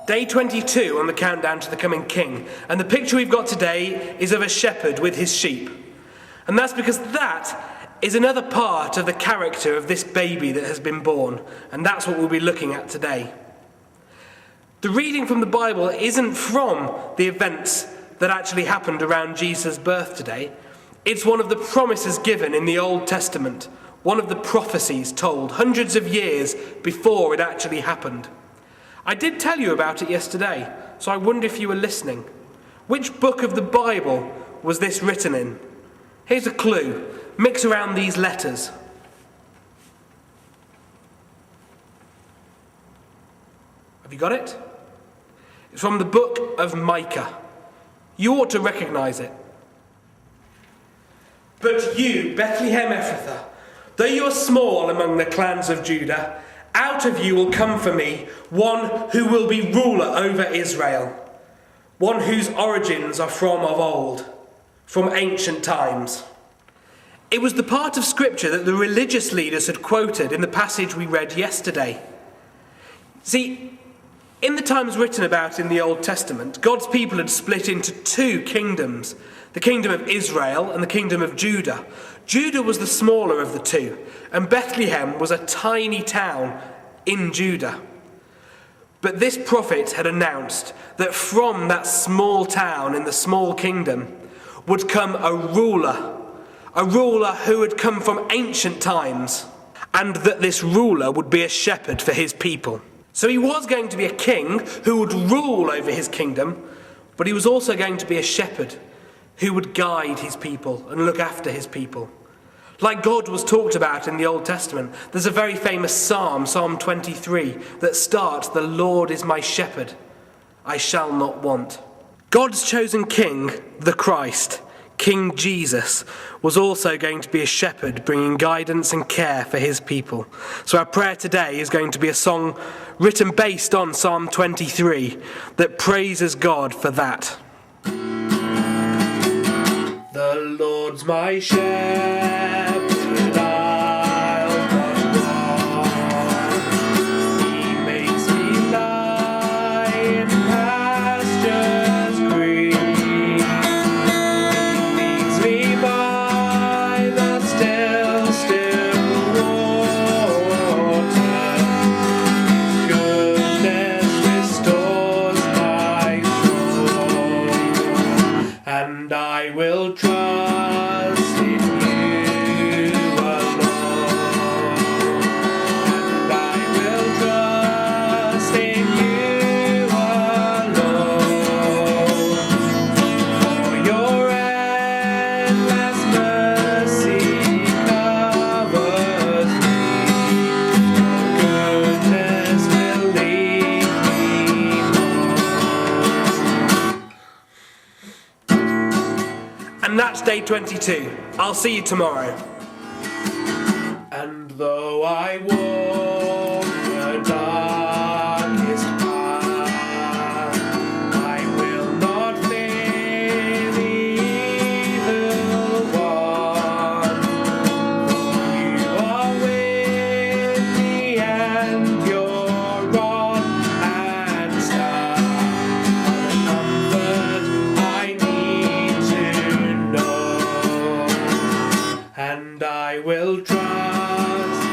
Day 22 on the countdown to the coming king. And the picture we've got today is of a shepherd with his sheep. And that's because that is another part of the character of this baby that has been born. And that's what we'll be looking at today. The reading from the Bible isn't from the events that actually happened around Jesus' birth today. It's one of the promises given in the Old Testament, one of the prophecies told hundreds of years before it actually happened. I did tell you about it yesterday, so I wonder if you were listening. Which book of the Bible was this written in? Here's a clue. Mix around these letters. Have you got it? It's from the book of Micah. You ought to recognize it. But you, Bethlehem Ephrathah, though you are small among the clans of Judah, out of you will come for me one who will be ruler over Israel, one whose origins are from of old, from ancient times. It was the part of Scripture that the religious leaders had quoted in the passage we read yesterday. See, in the times written about in the Old Testament, God's people had split into two kingdoms, the kingdom of Israel and the kingdom of Judah. Judah was the smaller of the two, and Bethlehem was a tiny town in Judah. But this prophet had announced that from that small town in the small kingdom would come a ruler who had come from ancient times, and that this ruler would be a shepherd for his people. So he was going to be a king who would rule over his kingdom, but he was also going to be a shepherd who would guide his people and look after his people. Like God was talked about in the Old Testament, there's a very famous psalm, Psalm 23, that starts, "The Lord is my shepherd, I shall not want." God's chosen king, the Christ, King Jesus, was also going to be a shepherd bringing guidance and care for his people. So our prayer today is going to be a song written based on Psalm 23 that praises God for that. The Lord's my shepherd, I'll not want. He makes me lie in pastures green. He leads me by the still, still water. Goodness restores my soul, and I will trust in you alone, and I will trust in you alone, for your endless mercy covers me, your goodness will lead me on. And that's day 22. I'll see you tomorrow. And though I walk the darkest path, I will not fear the evil one, for you are with me, and your rod and staff are the comfort I need to know. And I will trust